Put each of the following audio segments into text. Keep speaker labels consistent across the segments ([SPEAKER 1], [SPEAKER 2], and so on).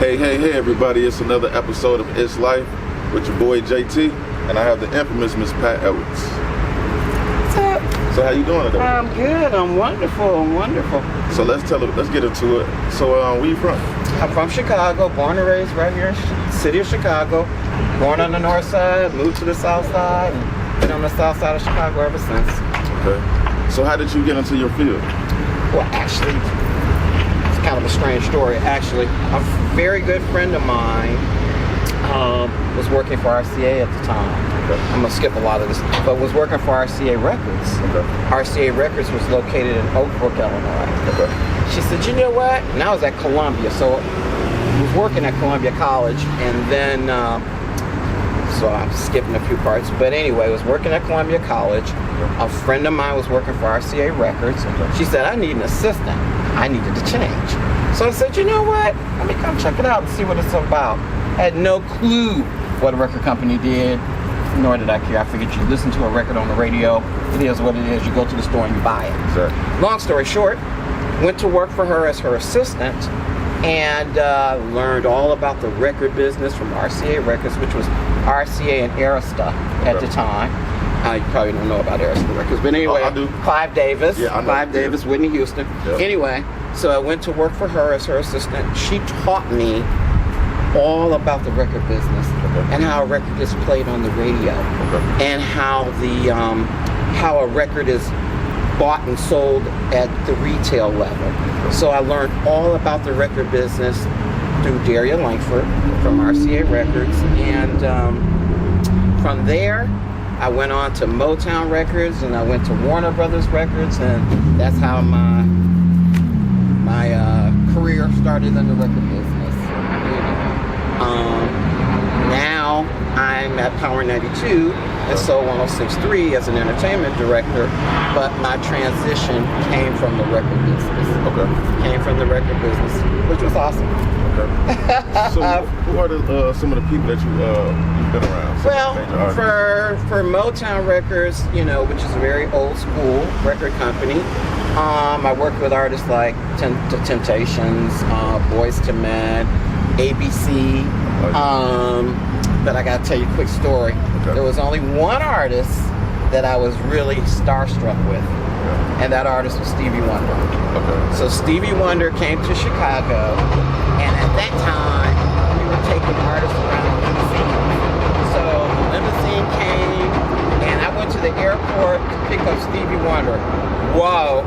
[SPEAKER 1] Hey, everybody. It's another episode of It's Life with your boy JT, and I have the infamous Miss Pat Edwards.
[SPEAKER 2] What's up?
[SPEAKER 1] So how you doing today?
[SPEAKER 2] I'm good. I'm wonderful.
[SPEAKER 1] So let's get into it. So where you from?
[SPEAKER 2] I'm from Chicago, born and raised right here in the city of Chicago. Born on the north side, moved to the south side, and been on the south side of Chicago ever since.
[SPEAKER 1] Okay. So how did you get into your field?
[SPEAKER 2] Well, actually, it's kind of a strange story. Actually, a very good friend of mine was working for RCA at the time.
[SPEAKER 1] Okay.
[SPEAKER 2] I'm gonna skip a lot of this, but was working for RCA Records.
[SPEAKER 1] Okay.
[SPEAKER 2] RCA Records was located in Oak Brook, Illinois.
[SPEAKER 1] Okay.
[SPEAKER 2] She said, you know what? And I was at Columbia, so I was working at Columbia College, and then, so I'm skipping a few parts, but anyway, I was working at Columbia College. A friend of mine was working for RCA Records. She said, I need an assistant. I needed to change. So I said, you know what? Let me come check it out and see what it's about. I had no clue what a record company did, nor did I care. I figured you listen to a record on the radio. It is what it is. You go to the store and you buy it.
[SPEAKER 1] Exactly.
[SPEAKER 2] Long story short, went to work for her as her assistant and learned all about the record business from RCA Records, which was RCA and Arista at the time. You probably don't know about Arista Records, but anyway,
[SPEAKER 1] I do.
[SPEAKER 2] Clive Davis,
[SPEAKER 1] yeah, I know.
[SPEAKER 2] Clive Davis, Whitney Houston.
[SPEAKER 1] Yep.
[SPEAKER 2] Anyway, so I went to work for her as her assistant. She taught me all about the record business and how a record is played on the radio and how the how a record is bought and sold at the retail level. So I learned all about the record business through Daria Langford from RCA Records, and from there I went on to Motown Records, and I went to Warner Brothers Records, and that's how my career started in the record business. Now I'm at Power 92 and Soul 106.3 as an entertainment director, but my transition came from the record business.
[SPEAKER 1] Okay.
[SPEAKER 2] Came from the record business, which was awesome.
[SPEAKER 1] Okay. So who are some of the people that you've been around?
[SPEAKER 2] Well, for Motown Records, you know, which is a very old school record company, I worked with artists like The Temptations, Boyz2Men, ABC. But I gotta tell you a quick story.
[SPEAKER 1] Okay.
[SPEAKER 2] There was only one artist that I was really starstruck with, and that artist was Stevie Wonder.
[SPEAKER 1] Okay.
[SPEAKER 2] So Stevie Wonder came to Chicago, and at that time, we were taking artists around the limousine. So the limousine came, and I went to the airport to pick up Stevie Wonder. Whoa.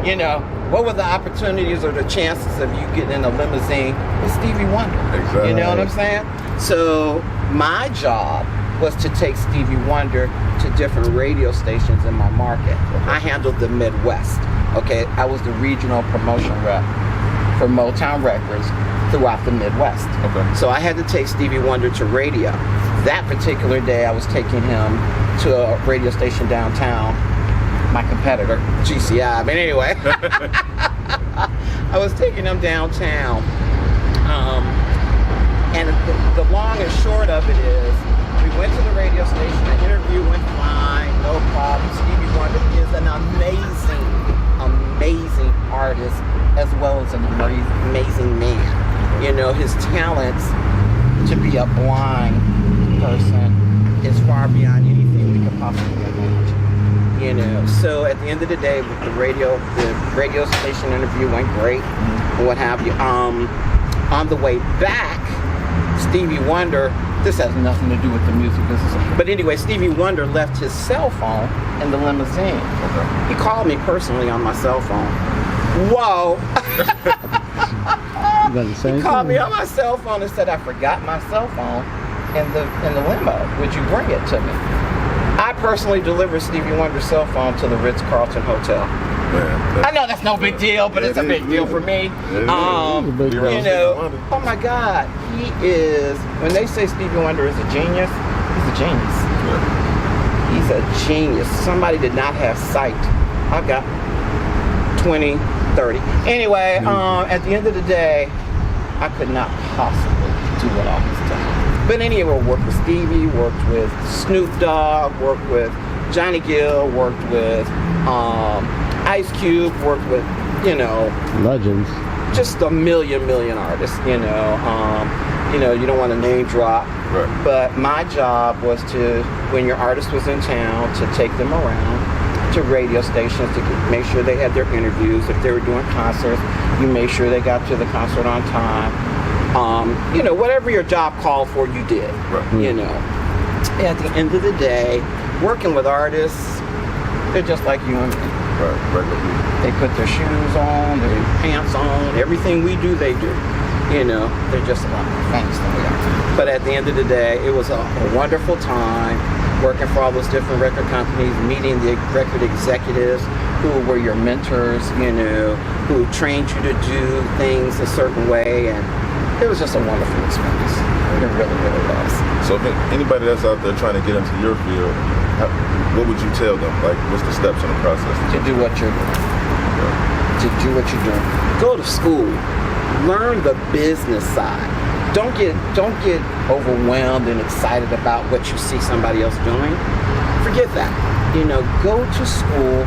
[SPEAKER 2] You know, what were the opportunities or the chances of you getting in a limousine with Stevie Wonder?
[SPEAKER 1] Exactly.
[SPEAKER 2] You know what I'm saying? So my job was to take Stevie Wonder to different radio stations in my market. I handled the Midwest. Okay, I was the regional promotion rep for Motown Records throughout the Midwest.
[SPEAKER 1] Okay.
[SPEAKER 2] So I had to take Stevie Wonder to radio. That particular day, I was taking him to a radio station downtown. My competitor, GCI. But anyway, I was taking him downtown. And the long and short of it is, we went to the radio station, the interview went fine, no problem. Stevie Wonder is an amazing artist, as well as an amazing man. You know, his talents to be a blind person is far beyond anything we could possibly imagine. You know, so at the end of the day, the radio station interview went great, what have you. On the way back, Stevie Wonder, this has nothing to do with the music business, but anyway, Stevie Wonder left his cell phone in the limousine.
[SPEAKER 1] Okay.
[SPEAKER 2] He called me personally on my cell phone. Whoa! He called me on my cell phone and said, I forgot my cell phone in the limo. Would you bring it to me? I personally delivered Stevie Wonder's cell phone to the Ritz-Carlton Hotel.
[SPEAKER 1] Man,
[SPEAKER 2] I know that's no big deal, but it's a big deal for me. You know, oh my God, he is, when they say Stevie Wonder is a genius, he's a genius. He's a genius. Somebody did not have sight. I've got 20, 30. Anyway, at the end of the day, I could not possibly do what I was doing. But anyway, worked with Stevie, worked with Snoop Dogg, worked with Johnny Gill, worked with Ice Cube, worked with, you know,
[SPEAKER 3] legends.
[SPEAKER 2] just a million artists, you know, you don't want to name drop.
[SPEAKER 1] Right.
[SPEAKER 2] But my job was to, when your artist was in town, to take them around to radio stations to make sure they had their interviews. If they were doing concerts, you made sure they got to the concert on time. You know, whatever your job called for, you did.
[SPEAKER 1] Right.
[SPEAKER 2] You know, at the end of the day, working with artists, they're just like you and me.
[SPEAKER 1] Right. Regular people.
[SPEAKER 2] They put their shoes on, their pants on, everything we do, they do. You know, they're just a lot more famous than we are. But at the end of the day, it was a wonderful time working for all those different record companies, meeting the record executives who were your mentors, you know, who trained you to do things a certain way. And it was just a wonderful experience. It really, really was.
[SPEAKER 1] So if anybody that's out there trying to get into your field, what would you tell them? Like, what's the steps in the process?
[SPEAKER 2] To do what you're doing. To do what you're doing. Go to school. Learn the business side. Don't get overwhelmed and excited about what you see somebody else doing. Forget that. You know, go to school,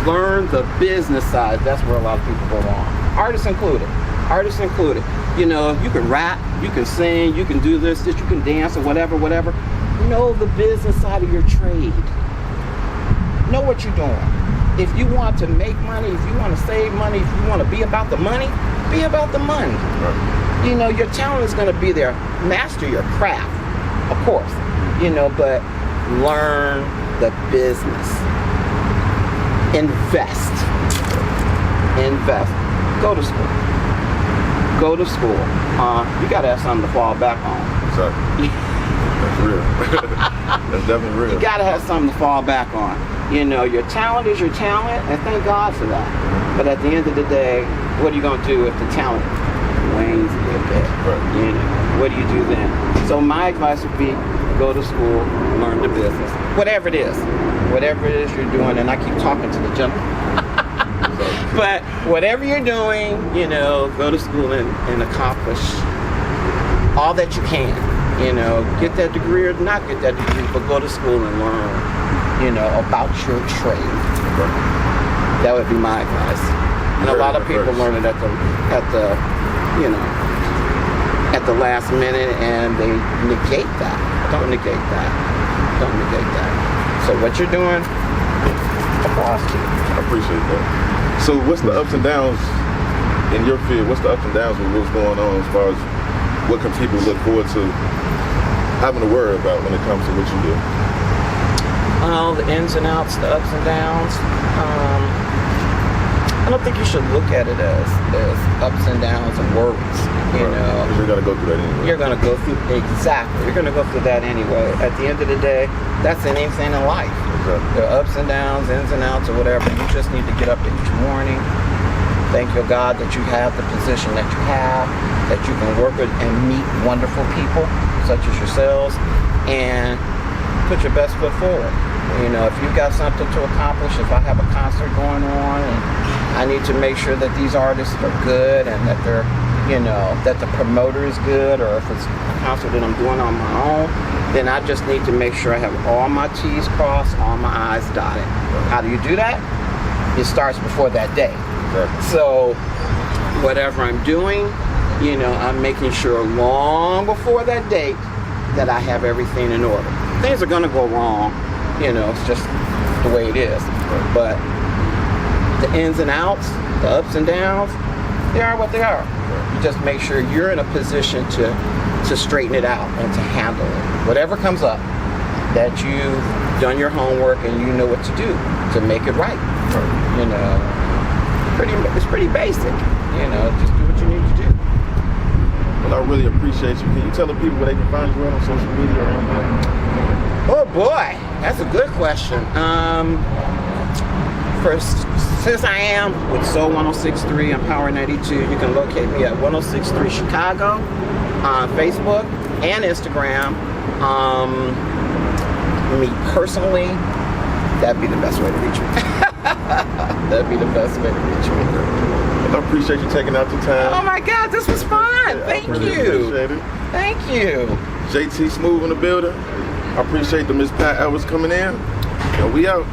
[SPEAKER 2] learn the business side. That's where a lot of people go wrong. Artists included. Artists included. You know, you can rap, you can sing, you can do this, you can dance or whatever. Know the business side of your trade. Know what you're doing. If you want to make money, if you want to save money, if you want to be about the money, be about the money.
[SPEAKER 1] Right.
[SPEAKER 2] You know, your talent is going to be there. Master your craft, of course. You know, but learn the business. Invest. Go to school. Go to school. You got to have something to fall back on.
[SPEAKER 1] Exactly. That's real. That's definitely real.
[SPEAKER 2] You got to have something to fall back on. You know, your talent is your talent, and thank God for that. But at the end of the day, what are you going to do if the talent wanes a little bit?
[SPEAKER 1] Right.
[SPEAKER 2] You know, what do you do then? So my advice would be go to school, learn the business. Whatever it is you're doing, and I keep talking to the gentleman. But whatever you're doing, you know, go to school and accomplish all that you can. You know, get that degree or not get that degree, but go to school and learn, you know, about your trade. That would be my advice. And a lot of people learn it at the you know, at the last minute, and they negate that. Don't negate that. Don't negate that. So what you're doing, applause to you.
[SPEAKER 1] I appreciate that. So what's the ups and downs in your field? What's the ups and downs with what's going on as far as what can people look forward to having to worry about when it comes to what you do?
[SPEAKER 2] The ins and outs, the ups and downs. I don't think you should look at it as ups and downs and worries. You know,
[SPEAKER 1] because you're gonna go through that anyway.
[SPEAKER 2] You're gonna go through You're gonna go through that anyway. At the end of the day, that's anything in life.
[SPEAKER 1] Exactly.
[SPEAKER 2] There are ups and downs, ins and outs, or whatever. You just need to get up each morning. Thank your God that you have the position that you have, that you can work with and meet wonderful people such as yourselves, and put your best foot forward. You know, if you've got something to accomplish, if I have a concert going on and I need to make sure that these artists are good and that they're, you know, that the promoter is good, or if it's a concert that I'm doing on my own, then I just need to make sure I have all my T's crossed, all my I's dotted. How do you do that? It starts before that day.
[SPEAKER 1] Exactly.
[SPEAKER 2] So whatever I'm doing, you know, I'm making sure long before that date that I have everything in order. Things are gonna go wrong, you know, it's just the way it is. But the ins and outs, the ups and downs, they are what they are. You just make sure you're in a position to straighten it out and to handle it. Whatever comes up, that you've done your homework and you know what to do to make it right. You know, it's pretty basic. You know, just do what you need to do.
[SPEAKER 1] Well, I really appreciate you. Can you tell the people where they can find you on social media or anything?
[SPEAKER 2] Oh boy, that's a good question. Since I am with Soul 106.3 and Power 92, you can locate me at 106.3 Chicago on Facebook and Instagram. Me personally, that'd be the best way to reach me. That'd be the best way to reach me.
[SPEAKER 1] Well, I appreciate you taking out the time.
[SPEAKER 2] Oh my God, this was fun. Thank
[SPEAKER 1] really
[SPEAKER 2] you.
[SPEAKER 1] Appreciate it.
[SPEAKER 2] Thank you.
[SPEAKER 1] JT Smooth in the building. I appreciate the Miss Pat Edwards coming in. And we out.